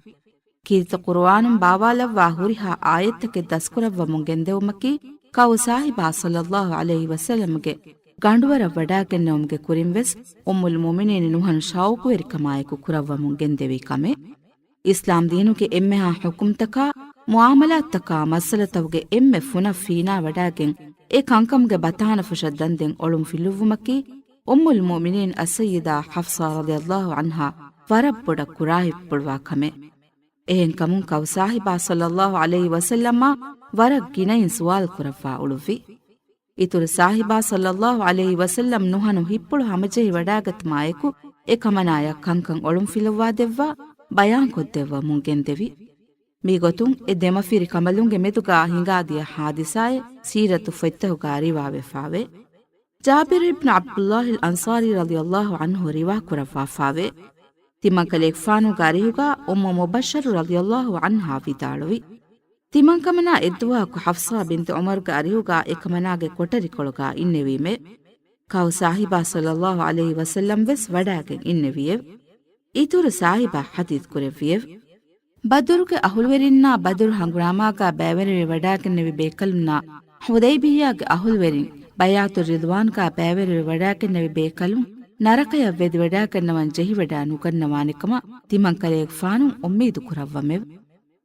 ಕಿರಿತ ಕುರ್ವಾನುಂ ಬಾವಾಲವ್ವಾ ಹುರಿಹಾ ಆಯತ್ತಕ್ಕೆ ದಸ್ಕುರವ್ವ ಮುಂಗೆಂದೆವುಮಕಿ ಕವು ಸಾಹಿಬಾ ಸಲ್ಲಲ್ಲಾಹು ಅಲೈಹಿ ವಸಲ್ಲಂಗೆ ಗಂಡುವರ ವಡಾಗೆನ್ನವುಮ್ಗೆ ಕುರಿಂವೆಸ್ ಉಮ್ಮುಲ್ ಮೊಮಿನೀನ್ ನುಹನು ಶೌಕುವೆರಿ ಕಮಾಯಕು ಕುರವ್ವ ಮುಂಗೆಂದೆವಿ ಕಮೆ ಇಸ್ಲಾಂ ದೀನುಗೆ ಎಮ್ಮೆಹಾ ಹುಕುಮ್ತಕಾ ಮುಆಮಲಾತ್ತಕಾ ಮಸ್ಸಲತವುಗೆ ಎಮ್ಮೆ ಫುನ ಫೀನಾ ವಡಾಗೆನ್ ಎ ಕಂಕಂಗೆ ಬತಾನ ಫುಷದ್ದಂದೆನ್ ಒಳುಂ ಫಿಲ್ಲುವುಮಕಿ ಉಮ್ಮುಲ್ ಮೊಮಿನೀನ್ ಅಸ್ಸಯ್ಯಿದಾ ಹಫ್ಸಾ ರದಿಯಲ್ಲಾಹು ಅನ್ಹಾ ವರಬ್ಬುಡ ಕುರಾಹಿಪ್ಪುಳುವಾ ಕಮೆ ಎಹೆನ್ ಕಮುನ್ ಕವು ಸಾಹಿಬಾ ಸಲ್ಲಲ್ಲಾಹು ಅಲೈಹಿ ವಸಲ್ಲಮ ವರಕ್ ಗಿನೈನ್ ಸುವಾಲ್ ಕುರವ್ವಾ ಉಳುವಿ ಇತುರು ಸಾಹಿಬಾ ಸಲ್ಲಲ್ಲಾಹು ಅಲೈಹಿ ವಸಲ್ಲಂ ನುಹನು ಹಿಪ್ಪುಳು ಹಮಜೆಹಿ ವಡಾಗತ್ ಮಾಯಕು ಎ ಕಮನಾಯ ಕಂಕಂ ಒಳುಂ ಫಿಲುವ್ವಾ ದೆವ್ವಾ ಬಯಾನ್ ಕೊದ್ದೆವ್ವ ಮುಂಗೆಂದೆವಿ ಮೀಗೊತುಂ ಎ ದೆಮಫಿರಿ ಕಮಲುಂಗೆ ಮೆದುಗಾ ಹಿಂಗಾದಿಯ ಹಾದಿಸಾಯ ಸೀರತು ಫೆತ್ತಹುಗಾ ರಿವಾವೆ ಫಾವೆ ಜಾಬಿರ್ ಇಬ್ನ್ ಅಬ್ದುಲ್ಲಾಹಿಲ್ ಅನ್ಸಾರಿ ರದಿಯಲ್ಲಾಹು ಅನ್ಹು ರಿವಾ ಕುರವ್ವಾ ಫಾವೆ ತಿಮಂಕಲೆಗ್ ಫಾನುಗಾ ರಿಹುಗಾ ಉಮ್ಮ ಮುಬಶ್ಶರು ರದಿಯಲ್ಲಾಹು ಅನ್ಹಾ ವಿದಾಳುವಿ ತಿಮಂಕಮನ ಎದ್ದುವಾಕು ಹಫ್ಸಾ ಬಿಂತ್ ಉಮರ್ಗಾ ರಿಹುಗಾ ಎಕಮನಾಗೆ ಕೊಟರಿಕೊಳುಗಾ ಇನ್ನೆವೀಮೆ ಕವು ಸಾಹಿಬಾ ಸಲ್ಲಲ್ಲಾಹು ಅಲೈಹಿ ವಸಲ್ಲಂ ವೆಸ್ ವಡಾಗೆನ್ ಇನ್ನೆವಿಯೆವ್ ಇತುರು ಸಾಹಿಬಾ ಹದೀತ್ ಕುರೆವ್ವಿಯೆವ್ ಬದುರುಗೆ ಅಹುಲ್ವೆರಿನ್ನಾ ಬದುರು ಹಂಗುರಾಮಾಗಾ ಬ್ಯಾವೆರಿವೆ ವಡಾಗೆನ್ನೆವಿ ಬೇಕಲುನ್ನಾ ಹುದೈಬಿಯಾಗೆ ಅಹುಲ್ವೆರಿನ್ ಬಯಾತು ರಿದ್ವಾನ್ಗಾ ಬ್ಯಾವೆರಿವೆ ವಡಾಗೆನ್ನೆವಿ ಬೇಕಲುನ್ ನರಕಯ ವೆದಿ ವಡಾಗೆನ್ನವನ್ ಜೆಹಿ ವಡಾ ನುಕನ್ನವಾನಿಕಮ ತಿಮಂಕಲೆಗ್ ಫಾನುಂ ಉಮ್ಮೀದು ಕುರವ್ವಮೆವ್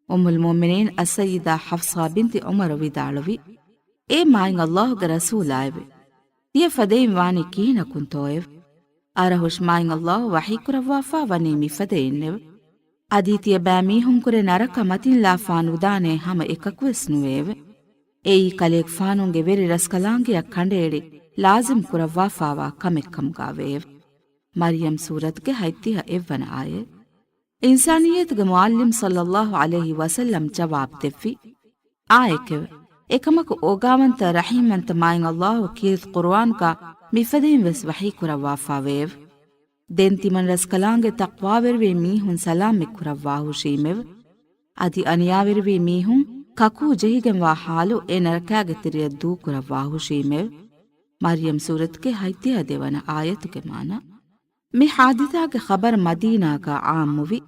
ಉಮ್ಮುಲ್ ಮೊಮಿನೀನ್ ಅಸ್ಸಯ್ಯಿದಾ ಹಫ್ಸಾ ಬಿಂತಿ ಉಮರ್ ವಿದಾಳುವಿ ಏ ಮಾಯಿನ್ ಅಲ್ಲಾಹುಗೆ ರಸೂಲಾಯವೆ ತಿಯ ಫದೇನ್ ವಾನಿ ಕೀನ ಕುಂತೋಯೆವ್ ಅರಹುಷ್ ಮಾಯಿನ್ ಅಲ್ಲಾಹು ವಹಿ ಕುರವ್ವಾಫಾ ವನಿ ಮಿ ಫದೇನ್ನೆವ್ ಅದೀತಿಯ ಬ್ಯಾಮೀಹುಂ ಕುರೆ ನರಕ ಮತಿನ್ಲಾ ಫಾನ್ ಉದಾನೆ ಹಮ ಎಕಕ್ವೆಸ್ ನುವೇವೆ ಏಯಿ ಕಲೆಗ್ ಫಾನುಂಗೆ ವೆರಿ ರಸ್ಕಲಾಂಗಿಯ ಕಂಡೇಡಿ ಲಾಜಿಮ್ ಕುರವ್ವಾಫಾವಾ ಕಮೆಕ್ಕಂಗಾವೇವ್ ಮರಿಯಂ ಸೂರತ್ಗೆ ಹೈತ್ತಿಹ ಎವ್ವನ ಆಯೆ ಇನ್ಸಾನಿಯತ್ಗೆ ಮುಅಲ್ಲಿಮ್ ಸಲ್ಲಲ್ಲಾಹು ಅಲೈಹಿ ವಸಲ್ಲಂ ಜವಾಬ್ ದೆವ್ವಿ ಆಯೆಕೆವೆ ಎಕಮಕು ಓಗಾವಂತ ರಹೀಮಂತ ಮಾಯಿನ್ ಅಲ್ಲಾಹು ಕೀರಿತ್ ಕುರ್ವಾನ್ಗಾ ಮಿಫದೇನ್ ವೆಸ್ ವಹಿ ಕುರವ್ವಾಫಾವೇವ್ ದೆಂತಿಮನ್ ರಸ್ಕಲಾಂಗೆ ತಕ್ವಾವೆರ್ವೆ ಮೀಹುನ್ ಸಲಾಮೆ ಕುರವ್ವಾಹು ಶೀಮೆವ್ ಅದಿ ಅನಿಯಾವೆರ್ವೆ ಮೀಹುನ್ ಕಕೂ ಜಹಿಗೆಂವಾ ಹಾಲು ಎ ನರಕಾಗೆ ತಿರಿಯ ದೂ ಕುರವ್ವಾಹು ಶೀಮೆವ್ ಮರಿಯಂ ಸೂರತ್ಗೆ ಹೈತ್ಯ ದೇವನ ಆಯತುಗೆ ಮಾನ ಮಿ ಹಾದಿಸಾಗೆ ಖಬರ್ ಮದೀನಾಗ ಆಮುವಿ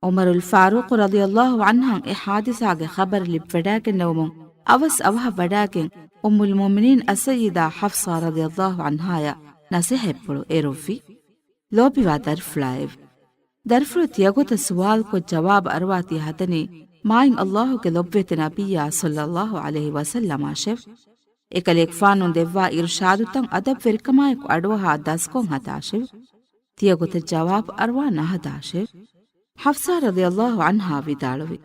ಉಮರುಲ್ ಫಾರೂಕ್ ರದಿಯಲ್ಲಾಹು ಅನ್ಹಂ ಎ ಹಾದಿಸಾಗೆ ಖಬರ್ ಲಿಬ್ ವಡಾಗೆ ನವಮುಂ ಅವಸ್ ಅವಹ ವಡಾಗೆ ಉಮ್ಮುಲ್ ಮೊಮಿನೀನ್ ಅಸ್ಸಯ್ಯಿದಾ ಹಫ್ಸಾ ರದಿಯಲ್ಲಾಹು ಅನ್ಹಾಯ ನಸೆಹೆಪ್ಪುಳು ಎರುವ್ವಿ ಲೋಪಿವಾ ದರ್ಫ್ಲಾಯೆವ್ ದರ್ಫುಳು ತಿಯಗೊತ ಸುವಾಲ್ ಕೊ ಜವಾಬ್ ಅರ್ವಾತಿ ಹತನಿ ಮಾಯಿನ್ ಅಲ್ಲಾಹುಗೆ ಲೊಬ್ವೆತೆ ನಬಿಯಾ ಸಲ್ಲಲ್ಲಾಹು ಅಲೈಹಿ ವಸಲ್ಲಮಾಶೆವ್ ಎಕಲೆಗ್ ಫಾನುನ್ ದೆವ್ವಾ ಇರ್ಷಾದುತಂ ಅದಬ್ ವೆರಿಕಮಾಯಕು ಅಡುವಹಾ ದಸ್ಕೊಂ ಹತಾಶೆವ್ ತಿಯಗೊತ ಜವಾಬ್ ಅರ್ವಾ ನಹದಾಶೆವ್ ಹಫ್ಸಾ ರದಿಯಲ್ಲಾಹು ಅನ್ಹಾ ವಿದಾಳುವಿ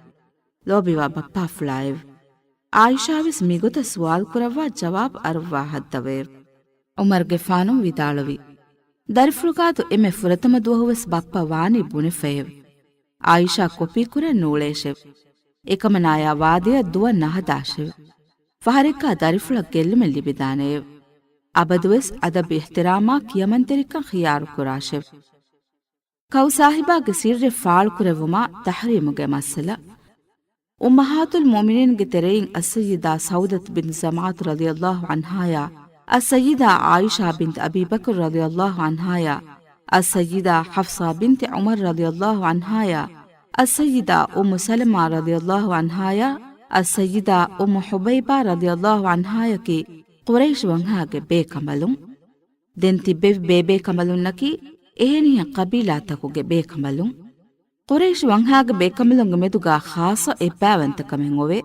ಲೋಬಿವಾ ಬಪ್ಪಾ ಫ್ಲಾಯೆವ್ ಆಯಿಷಾವಿಸ್ ಮಿಗೊತ ಸುವಾಲ್ ಕುರವ್ವಾ ಜವಾಬ್ ಅರ್ವಾ ಹದ್ದವೇವ್ ಉಮರ್ಗೆ ಫಾನುನ್ ವಿದಾಳುವಿ ದರ್ಫುಳುಗಾದು ಎಮೆ ಫುರತಮ ದುವಹುವೆಸ್ ಬಪ್ಪ ವಾನಿ ಬುಣೆಫೆಯೆವ್ ಆಯಿಷಾ ಕೊಪಿ ಕುರೆ ನೂಳೇಶೆವ್ ಎಕಮನಾಯ ವಾದೆಯ ದುವ ನಹದಾಶೆವ್ ಫಹರಿಕಾ ದರಿಫುಳ ಗೆಲ್ಲುಮೆ ಲಿಬಿದಾನೆಯೆವ್ ಅಬದುವೆಸ್ ಅದಬ್ ಇಹ್ತಿರಾಮಾ ಕಿಯಮಂತೆರಿಕ ಖಿಯಾರು ಕುರಾಶೆವ್ ಕವು ಸಾಹಿಬಾಗೆ ಸಿರ್ರೆ ಫಾಳು ಕುರೆವುಮಾ ತಹರೀಮುಗೆ ಮಸ್ಸಲ ಉಮ್ಮಹಾತುಲ್ ಮೊಮಿನೀನ್ಗೆ ತೆರೆಯಿನ್ ಅಸ್ಸಯ್ಯಿದಾ ಸೌದತ್ ಬಿನ್ ಜಮಾತ್ ರದಿಯಲ್ಲಾಹು ಅನ್ಹಾಯ ಅಸ್ಸಯ್ಯಿದಾ ಆಯಿಷಾ ಬಿಂತ್ ಅಬಿ ಬಕರ್ ರದಿಯಲ್ಲಾಹು ಅನ್ಹಾಯ السيدة حفصة بنت عمر رضي الله عنها، السيدة أم سلمة رضي الله عنها، السيدة أم حبيبة رضي الله عنها كي قريش ونهاගේ ಬೇಕಮಲುಂ ದೆಂತಿ ಬೇಕಮಲುನ್ನಕಿ එහෙනිය ಕಬೀಲಾತಕುಗೆ ಬೇಕಮಲುಂ قريش ವಂಹಾಗೆ ಬೇಕಮಲುಂಗೆ ಮೆದುಗಾ ಖಾಸ ಎಬ್ಬಾವಂತಕಮೆನ್ ಒವೆ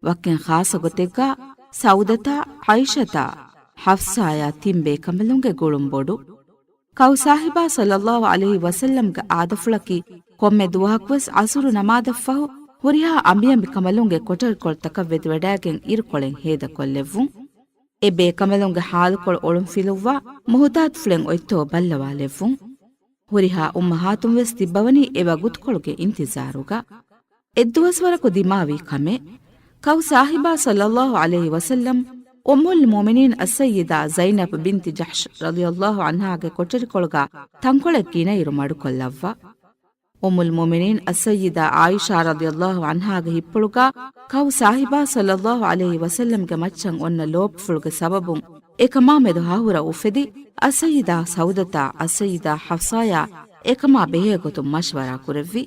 ವಕ್ಕೆನ್ ಖಾಸ ಗೊತೆಗ್ಗಾ ಸೌದತಾ ಐಷತಾ ಹಫ್ಸಾಯ ತಿಂಬೆ ಕಮಲುಂಗೆ ಗುಳುಂಬೊಡು ಕೌ ಸಾಹಿಬಾ ಸಲ್ಲಲ್ಲಾಹು ಅಲೈಹಿ ವಸಲ್ಲಂಗೆ ಆದಫುಳಕಿ ಕೊಮ್ಮೆ ದುವಹಕ್ವಸ್ ಅಸುರು ನಮಾದಫಹು ಹುರಿಹಾ ಅಂಬಿಯಂಬಿ ಕಮಲುಂಗೆ ಕೊಟರಿಕೊಳ್ತಕ ವೆದುವೆಡಾಗೆನ್ ಇರುಕೊಳೆನ್ ಹೇದ ಕೊಲ್ಲೆವ್ವುಂ ಎ ಬೇ ಕಮಲುಂಗೆ ಹಾಲುಕೊಳ ಒಳುಂ ಫಿಲುವ್ವಾ ಮುಹುತಾತ್ ಫುಳೆನ್ ಒಯ್ತೋ ಬಲ್ಲವಾಲೆವ್ವುಂ ಹುರಿಹಾ ಉಮ್ಮಹಾತುಂ ವೆಸ್ ತಿಬ್ಬವನಿ ಎವ ಗುತ್ಕೊಳುಗೆ ಇಂತಿಜಾರುಗ ಎದ್ದುವಸ್ವರಕು ದಿಮಾವಿ ಕಮೆ ಕೌ ಸಾಹಿಬಾ ಸಲ್ಲಲ್ಲಾಹು ಅಲೈಹಿ ವಸಲ್ಲಂ ಉಮ್ಮುಲ್ ಮುಮಿನೀನ್ ಅಸ್ಸಯ್ಯಿದಾ ಝೈನಬ್ ಬಿಂತಿ ಜಹ್ಶ್ ರಲಿಯಲ್ಲಾಹು ಅನ್ಹಾಗೆ ಕೊಟರಿಕೊಳಗ ತಂಕೊಳಕ್ಕಿನ ಇರು ಮಡುಕೊಲ್ಲವ್ವ ಉಮ್ಮುಲ್ ಮುಮಿನೀನ್ ಅಸ್ಸಯ್ಯಿದಾ ಆಯಿಷಾ ರಲಿಯಲ್ಲಾಹು ಅನ್ಹಾಗೆ ಹಿಪ್ಪುಳುಗ ಕೌ ಸಾಹಿಬಾ ಸಲ್ಲಲ್ಲಾಹು ಅಲೈಹಿ ವಸಲ್ಲಂಗೆ ಮಚ್ಚಂ ಒನ್ನ ಲೋಪ್ಫುಳುಗೆ ಸಬಬುಂ ಏಕಮಾ ಮೆದು ಹಾಹುರ ಉಫೆದಿ ಅಸ್ಸಯ್ಯಿದಾ ಸೌದತಾ ಅಸ್ಸಯ್ಯಿದಾ ಹಫ್ಸಾಯ ಏಕಮಾ ಬೆಹೆಗೊತು ಮಶ್ವರಾ ಕುರೆವ್ವಿ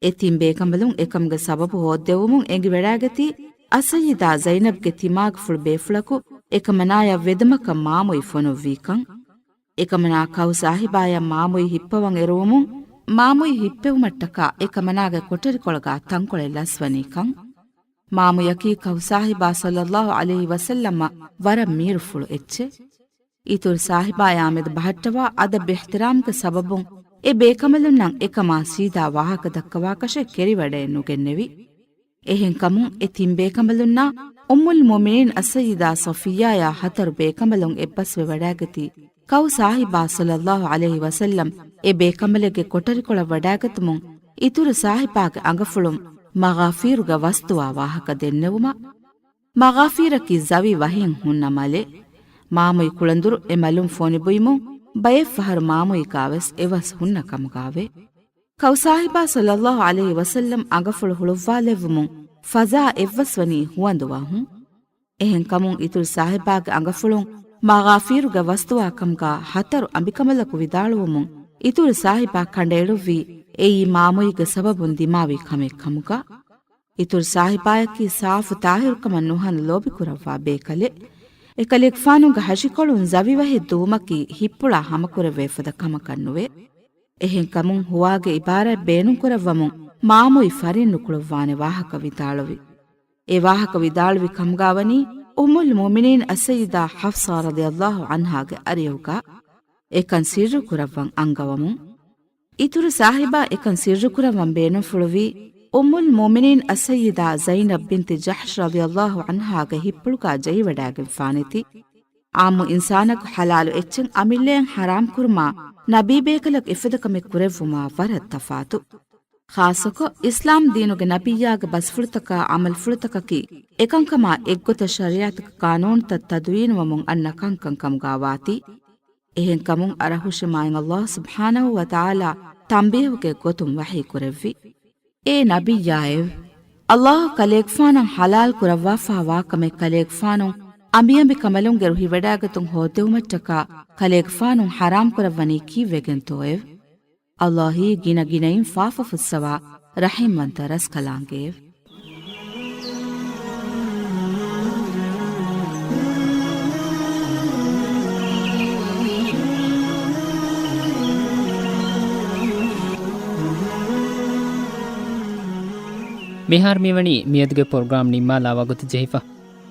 ಎತಿಂ ಬೇಕಂಬಲುಂ ಏಕಂಗೆ ಸಬಬು ಹೋದ್ದೆವುಮುಂ ಎಂಗಿ ವೆಡಾಗತಿ ಅಸ್ಸಯ್ಯಿದಾ ಝೈನಬ್ಗೆ ತಿಮಾಗ್ ಫುಳ್ ಬೇಫುಳಕು ಏಕಮನಾಯ ವೆದಮಕ ಮಾಮುಯಿ ಫೊನುವ್ವೀಕಂ ಏಕಮನಾ ಕೌ ಸಾಹಿಬಾಯ ಮಾಮುಯಿ ಹಿಪ್ಪವಂ ಎರುವುಮುಂ ಮಾಮುಯಿ ಹಿಪ್ಪೆವುಮಟ್ಟಕ ಏಕಮನಾಗೆ ಕೊಟರಿಕೊಳಗ ತಂಕೊಳೆ ಲಸ್ವನೀಕಂ ಮಾಮುಯಕಿ ಕೌ ಸಾಹಿಬಾ ಸಲ್ಲಲ್ಲಾಹು ಅಲೈಹಿ ವಸಲ್ಲಮ್ಮ ವರ ಮೀರುಫುಳು ಎಚ್ಚೆ ಇತುರ್ ಸಾಹಿಬಾಯ ಆಮೆದ ಬಹಟ್ಟವಾ ಅದ ಬೆಹ್ತಿರಾಮ್ಗೆ ಸಬಬುಂ ಎ ಬೇಕಮಲುನ್ನಂ ಏಕಮಾ ಸೀದಾ ವಾಹಕ ದಕ್ಕವಾಕಶೆ ಕೆರಿವಡೆ ನುಗೆನ್ನೆವಿ එහෙන් කමුන් එතින් ಬೇಕಮಲುನ್ನಾ ಉಮ್ಮುಲ್ ಮುಮಿನೀನ್ ಅಸ್ಸಯ್ಯಿದಾ ಸಫಿಯಾಯ ಹತರು ಬೇಕಮಲುನ್ ಎಬ್ಬಸ್ವೆ ವಡಾಗತಿ ಕೌ ಸಾಹಿಬಾ ಸಲ್ಲಲ್ಲಾಹು ಅಲೈಹಿ ವಸಲ್ಲಂ ಎ ಬೇಕಮಲೆಗೆ ಕೊಟರಿಕೊಳ ವಡಾಗತುಮುನ್ ಇತುರು ಸಾಹಿಬಾಗೆ ಅಂಗಫುಳುಂ ಮಗಾಫೀರುಗ ವಸ್ತುವಾ ವಾಹಕ ದೆನ್ನೆವುಮ ಮಗಾಫೀರಕಿ ಜವಿ ವಹಿನ್ ಹುನ್ನ ಮಲೆ ಮಾಮುಯಿ ಕುಳಂದುರು ಎ ಮಲುಂ ಫೋನಿ ಬುಯಿಮುನ್ ಬಯಫ್ ಫಹರು ಮಾಮುಯಿ ಕಾವೆಸ್ ಎವಸ್ ಹುನ್ನ ಕಮಗಾವೆ ಕೌ ಸಾಹಿಬಾ ಸಲ್ಲಲ್ಲಾಹು ಅಲೈಹಿ ವಸಲ್ಲಂ ಅಂಗಫುಳು ಹುಳುವ್ವಾಲೆವ್ವುಮುಂ ಫಜಾ ಎವ್ವಸ್ವನಿ ಹುವಂದುವಾಹುಂ එහෙන් ಕಮುಂ ಇತುರು ಸಾಹಿಬಾಗೆ ಅಂಗಫುಳುಂ ಮಗಾಫೀರುಗ ವಸ್ತುವಾ ಕಮ್ಗಾ ಹತರು ಅಂಬಿಕಮಲಕು ವಿದಾಳುವುಮುಂ ಇತುರು ಸಾಹಿಬಾ ಕಂಡೆಳುವ್ವಿ ಏಯಿ ಮಾಮುಯಿಗೆ ಸಬಬುನ್ ದಿಮಾವಿ ಕಮೆಕ್ ಕಮುಗ ಇತುರು ಸಾಹಿಬಾಯಕಿ ಸಾಫು ತಾಹಿರುಕಮನ್ ನುಹನ್ ಲೋಬಿಕುರವ್ವಾ ಬೇಕಲೆ ಎಕಲೆಕ್ ಫಾನುಗ ಹಶಿಕೊಳುನ್ ಜವಿವಹೆ ದೂಮಕಿ ಹಿಪ್ಪುಳ ಹಮಕುರವೇಫದ ಕಮಕನ್ನುವೆ එහෙන් ಕಮುಂ ಹುವಾಗೆ ಇಬಾರ ಬೇನುಕುರವ್ವಮುಂ ಮಾಮುಯಿ ಫರಿನ್ ನುಕುಳುವ್ವಾನೆ ವಾಹಕ ವಿದಾಳುವಿ ಎ ವಾಹಕ ವಿದಾಳುವಿ ಕಮ್ಗಾವನಿ ಉಮ್ಮುಲ್ ಮುಮಿನೀನ್ ಅಸ್ಸಯ್ಯಿದಾ ಹಫ್ಸಾ ರಲಿಯಲ್ಲಾಹು ಅನ್ಹಾಗೆ ಅರಿಯುಗ ಏಕನ್ ಸಿರ್ರು ಕುರವ್ವಂ ಅಂಗವಮುಂ ಇತುರು ಸಾಹಿಬಾ ಏಕನ್ ಸಿರ್ರು ಕುರವ್ವಂ ಬೇನು ಫುಳುವಿ ಉಮ್ಮುಲ್ ಮುಮಿನೀನ್ ಅಸ್ಸಯ್ಯಿದಾ ಝೈನಬ್ ಬಿಂತಿ ಜಹ್ಶ್ ರಲಿಯಲ್ಲಾಹು ಅನ್ಹಾಗೆ ಹಿಪ್ಪುಳುಗ ಜೈವಡಾಗೆ ಫಾನಿತಿ ಆಮು ಇನ್ಸಾನಕು ಹಲಾಲು ಎಚ್ಚೆಂ ಅಮಿಲ್ಲೆಯಂ ಹರಾಮ್ ಕುರ್ಮಾ ನಬೀ ಬೇಕಲಕ್ ಇಫದಕಮೆಕ್ ಕುರೆವ್ವುಮಾ ವರತ್ ತಫಾತು ಖಾಸಕೊ ಇಸ್ಲಾಂ ದೀನುಗೆ ನಬಿಯಾಗ ಬಸ್ ಫುಳುತಕ ಅಮಲ್ ಫುಳುತಕಕಿ ಎಕಂಕಮಾ ಎಗ್ಗೊತ ಶರಿಯಾತಕ ಕಾನೂನ್ ತ ತದ್ವೀನುವಮುಂ ಅನ್ನ ಕಂಕಂಕಂಗಾವಾತಿ එහෙන් ಕಮುಂ ಅರಹುಶಮಾಯಿಂ ಅಲ್ಲಾಹ್ ಸುಬ್ಹಾನಹು ವ ತಆಲಾ ತಂಬೀಹುಗೆ ಗೊತುಂ ವಹಿ ಕುರೆವ್ವಿ ಏ ನಬಿಯಾಯೆವ್ ಅಲ್ಲಾಹ್ ಕಲೇಗ್ಫಾನಂ ಹಲಾಲ್ ಕುರವ್ವಾಫಾವಾ ಕಮೆ ಕಲೇಗ್ಫಾನುಂ ಅಂಬಿಯಂಬಿ ಕಮಲುಂಗೆ ರುಹಿ ವೆಡಾಗತುಂ ಹೋತೆವುಮಟ್ಟಕ ಕಲೇಗ್ಫಾನುಂ ಹರಾಮ್ ಕುರವ್ವನಿ ಕೀವೆಗೆಂತೋಯೆವ್ ಅಲ್ಲಾಹಿ ಗಿನ ಗಿನಯಿಂ ಫಾಫಫುಸ್ಸವಾ ರಹಿಮ್ವಂತ ರಸ್ಕಲಾಂಗೇವ್ ಮಿಹಾರ್ ಮಿವಣಿ ಮಿಯದ್ಗೆ ಪ್ರೋಗ್ರಾಮ್ ನಿಮ್ಮಾ ಲಾವಾಗುತ್ತು ಜೈಫಾ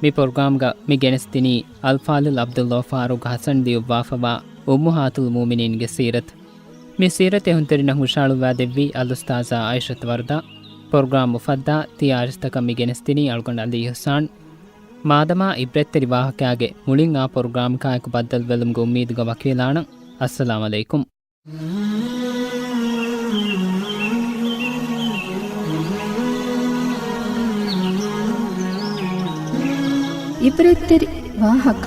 ಮಿ ಪ್ರೋಗ್ರಾಮ್ಗ ಮಿ ಗೆನಸ್ತಿನಿ ಅಲ್ಫಾಲುಲ್ ಅಬ್ದುಲ್ಲಾ ಫಾರೂಕ್ ಹಸನ್ ದಿವ್ ವಾಫವಾ ಉಮ್ಮುಹಾತುಲ್ ಮುಮಿನೀನ್ಗೆ ಸೀರತ್ ಮಿ ಸೀರತೆ ಹುಂತರಿನ ಹುಷಾಳುವಾ ದೆವ್ವಿ ಅಲುಸ್ತಾಜಾ ಐಷತ್ ವರ್ದಾ ಪ್ರೋಗ್ರಾಮ್ ಮುಫದ್ದಾ ತಿಯಾರಿಸ್ತಕ ಮಿ ಗೆನಸ್ತಿನಿ ಅಳ್ಕೊಂಡ ಅಲಿ ಹುಸಾನ್ ಮಾದಮಾ ಇಬ್ರೆತ್ತರಿ ವಾಹಕಾಗೆ ಮುಳಿಂಗ್ ಆ ಪ್ರೋಗ್ರಾಮ್ ಕಾಯಕು ಬದ್ದಲ್ ವೆಲುಮ್ಗೆ ಉಮ್ಮೀದ್ಗ ವಕೀಲಾಣ ಅಸ್ಸಲಾಮ್ ಅಲೈಕುಂ ಇಬ್ರೆತ್ತರಿ ವಾಹಕ